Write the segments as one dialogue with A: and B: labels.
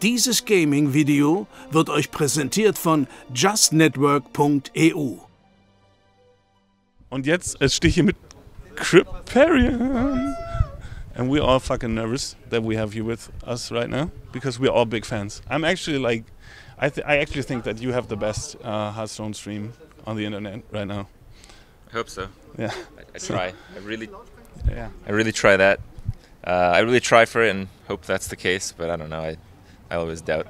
A: Dieses Gaming-Video wird euch präsentiert von justnetwork.eu.
B: Und jetzt stehe ich hier mit Kripparrian. And we're all fucking nervous that we have you with us right now because we're all big fans. I'm actually like, I actually think that you have the best Hearthstone stream on the internet right now.
C: I hope so.
B: Yeah,
C: I try. I really try that. I really try for it and hope that's the case. But I don't know. I always doubt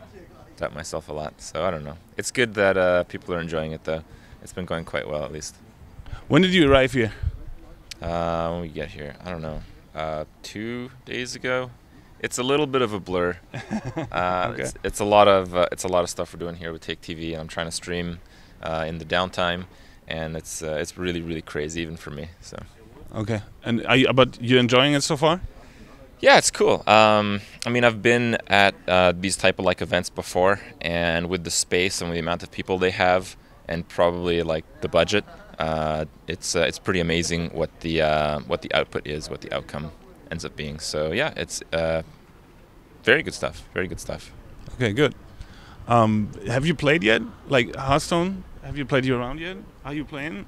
C: myself a lot. So I don't know. It's good that people are enjoying it though. It's been going quite well at least.
B: When did you arrive here?
C: When we get here, I don't know. 2 days ago. It's a little bit of a blur.
B: Okay.
C: It's a lot of stuff we're doing here with Take TV, and I'm trying to stream in the downtime, and it's really crazy even for me. So.
B: Okay. And but you're enjoying it so far?
C: Yeah, it's cool. I mean, I've been at these type of like events before, and with the space and with the amount of people they have, and probably like the budget. It's pretty amazing what the output is, what the outcome ends up being. So yeah, it's very good stuff. Very good stuff.
B: Okay, good. Have you played yet? Like Hearthstone? Have you played around yet? Are you playing?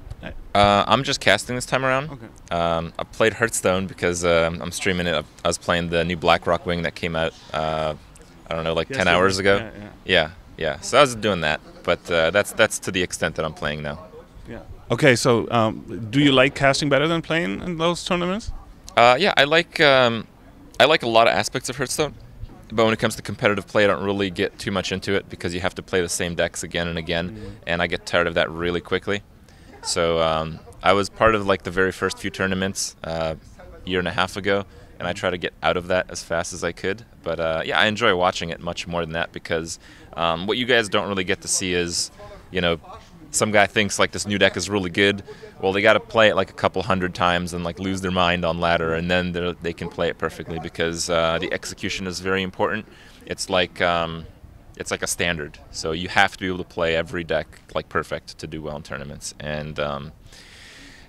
C: I'm just casting this time around.
B: Okay.
C: I played Hearthstone because I'm streaming it. I was playing the new Blackrock Wing that came out. I don't know, like 10 hours ago. Yeah. So I was doing that, but that's to the extent that I'm playing now.
B: Yeah. Okay, so do you like casting better than playing in those tournaments?
C: Yeah, I like a lot of aspects of Hearthstone, but when it comes to competitive play, I don't really get too much into it because you have to play the same decks again and again, and I get tired of that really quickly. So I was part of like the very first few tournaments a year and a half ago, and I try to get out of that as fast as I could. But yeah, I enjoy watching it much more than that because what you guys don't really get to see is, you know, some guy thinks like this new deck is really good. Well, they got to play it like a couple hundred times and like lose their mind on ladder, and then they can play it perfectly because the execution is very important. It's like a standard, so you have to be able to play every deck like perfect to do well in tournaments. And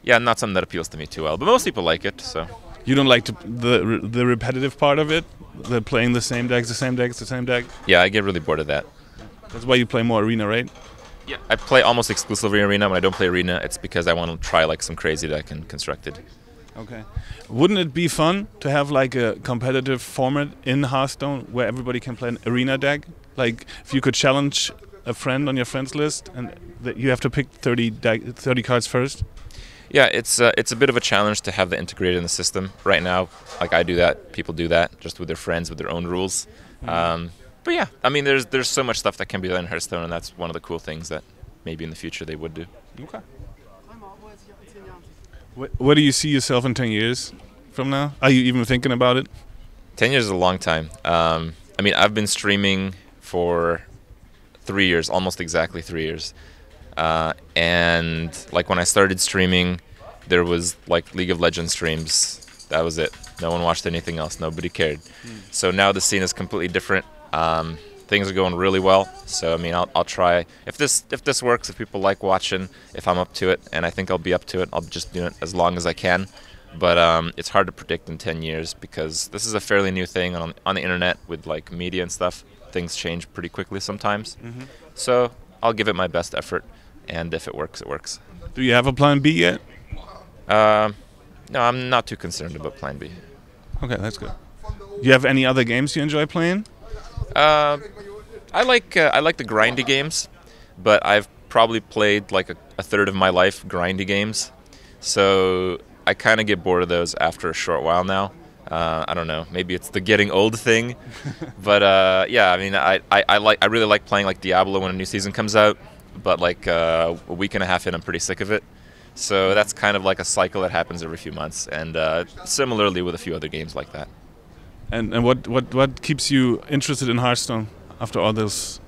C: yeah, not something that appeals to me too well, but most people like it. So
B: you don't like the repetitive part of it, the playing the same decks, the same deck.
C: Yeah, I get really bored of that.
B: That's why you play more arena, right?
C: Yeah, I play almost exclusively arena. When I don't play arena, it's because I want to try like some crazy deck and construct it.
B: Okay. Wouldn't it be fun to have like a competitive format in Hearthstone where everybody can play an arena deck? Like if you could challenge a friend on your friends list and you have to pick 30 cards first?
C: Yeah, it's a bit of a challenge to have that integrated in the system. Right now, like I do that, people do that just with their friends, with their own rules. But yeah, I mean, there's so much stuff that can be done in Hearthstone, and that's one of the cool things that maybe in the future they would do.
B: Okay. Where do you see yourself in 10 years from now? Are you even thinking about it?
C: 10 years is a long time. I mean, I've been streaming for 3 years, almost exactly 3 years. And like when I started streaming, there was like League of Legends streams. That was it. No one watched anything else. Nobody cared. So now the scene is completely different. Things are going really well, so I mean, I'll try. If this works, if people like watching, if I'm up to it, and I think I'll be up to it, I'll just do it as long as I can. But it's hard to predict in 10 years because this is a fairly new thing on the internet with like media and stuff. Things change pretty quickly sometimes. So I'll give it my best effort, and if it works, it works.
B: Do you have a plan B yet?
C: No, I'm not too concerned about plan B.
B: Okay, that's good. Do you have any other games you enjoy playing?
C: I like the grindy games, but I've probably played like a third of my life grindy games, so I kind of get bored of those after a short while now. I don't know, maybe it's the getting old thing, but yeah, I mean, I really like playing like Diablo when a new season comes out, but like a week and a half in, I'm pretty sick of it. So that's kind of like a cycle that happens every few months, and similarly with a few other games like that.
B: And what keeps you interested in Hearthstone after all this?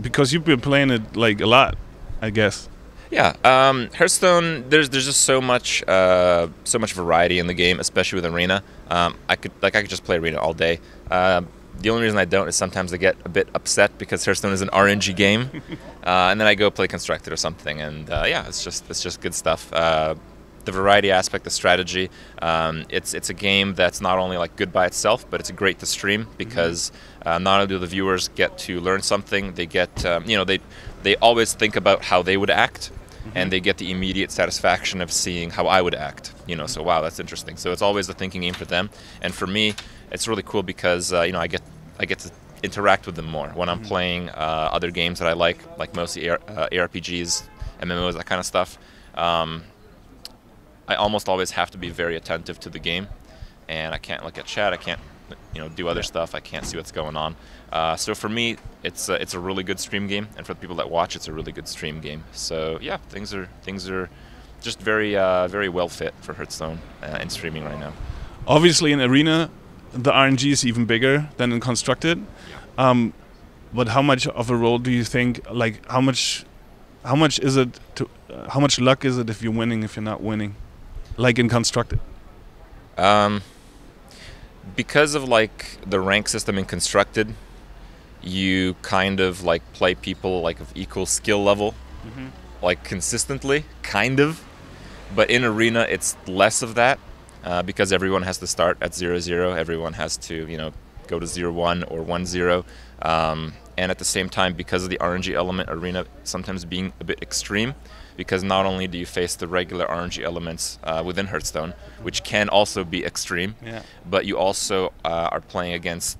B: Because you've been playing it like a lot, I guess.
C: Yeah, Hearthstone. There's just so much variety in the game, especially with arena. I could just play arena all day. The only reason I don't is sometimes I get a bit upset because Hearthstone is an RNG game, and then I go play constructed or something. And yeah, it's just good stuff. the variety aspect, the strategy. It's a game that's not only like good by itself, but it's great to stream because not only do the viewers get to learn something, they get they always think about how they would act, and they get the immediate satisfaction of seeing how I would act. So wow, that's interesting. So it's always a thinking game for them, and for me, it's really cool because I get to interact with them more when I'm playing other games that I like mostly ARPGs, MMOs, that kind of stuff. I almost always have to be very attentive to the game, and I can't look at chat. I can't, do other stuff. I can't see what's going on. So for me, it's a really good stream game, and for the people that watch, it's a really good stream game. So yeah, things are just very very well fit for Hearthstone in streaming right now.
B: Obviously, in Arena, the RNG is even bigger than in Constructed. Yeah. But how much of a role do you think? Like, how much is it? How much luck is it if you're winning, if you're not winning? Like in Constructed.
C: Because of like the rank system in Constructed, you kind of like play people like of equal skill level, like consistently, kind of. But in Arena, it's less of that because everyone has to start at 0-0. Everyone has to go to 0-1 or 1-0. And at the same time, because of the RNG element, Arena sometimes being a bit extreme, because not only do you face the regular RNG elements within Hearthstone, which can also be extreme, but you also are playing against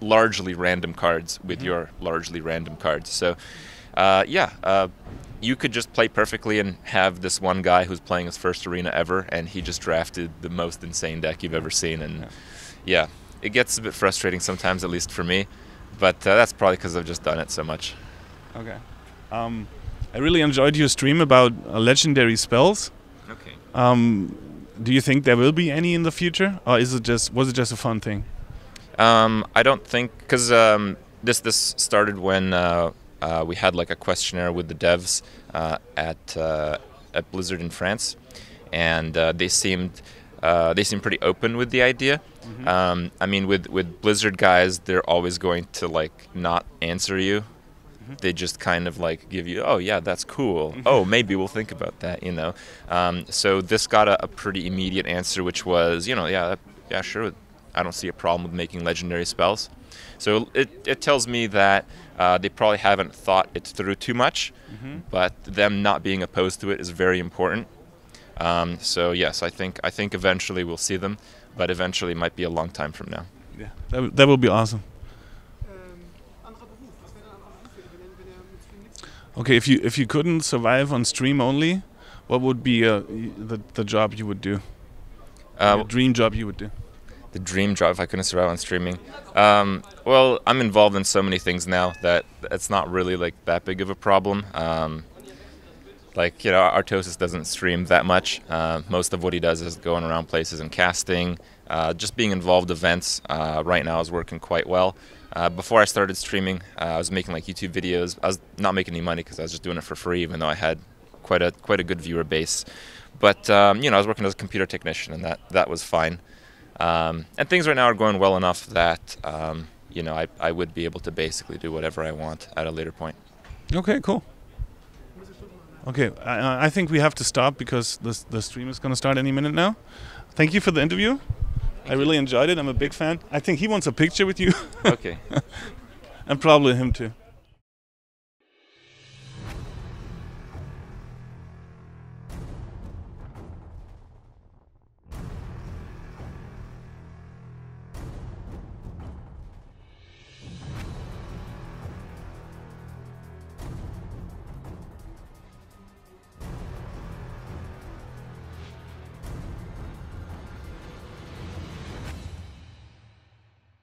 C: largely random cards with your largely random cards. So you could just play perfectly and have this one guy who's playing his first Arena ever, and he just drafted the most insane deck you've ever seen. And yeah, it gets a bit frustrating sometimes, at least for me. But that's probably because I've just done it so much.
B: Okay. I really enjoyed your stream about legendary spells.
C: Okay.
B: Do you think there will be any in the future, or was it just a fun thing?
C: I don't think, because this started when we had like a questionnaire with the devs at Blizzard in France, and they seemed pretty open with the idea. I mean, with Blizzard guys, they're always going to like not answer you. They just kind of like give you, oh yeah, that's cool. Oh, maybe we'll think about that, So this got a pretty immediate answer, which was, yeah, sure. I don't see a problem with making legendary spells. So it tells me that they probably haven't thought it through too much, but them not being opposed to it is very important. So yes, I think eventually we'll see them, but eventually it might be a long time from now.
B: Yeah, that will be awesome. Okay, if you couldn't survive on stream only, what would be the job you would do? The dream job you would do?
C: The dream job if I couldn't survive on streaming? Well, I'm involved in so many things now that it's not really like that big of a problem. Artosis doesn't stream that much. Most of what he does is going around places and casting. Just being involved in events right now is working quite well. Before I started streaming, I was making like YouTube videos. I was not making any money because I was just doing it for free, even though I had quite a good viewer base. But I was working as a computer technician, and that was fine. And things right now are going well enough that I would be able to basically do whatever I want at a later point.
B: Okay, cool. Okay, I think we have to stop because the stream is going to start any minute now. Thank you for the interview. I really enjoyed it. I'm a big fan. I think he wants a picture with you.
C: Okay.
B: And probably him too.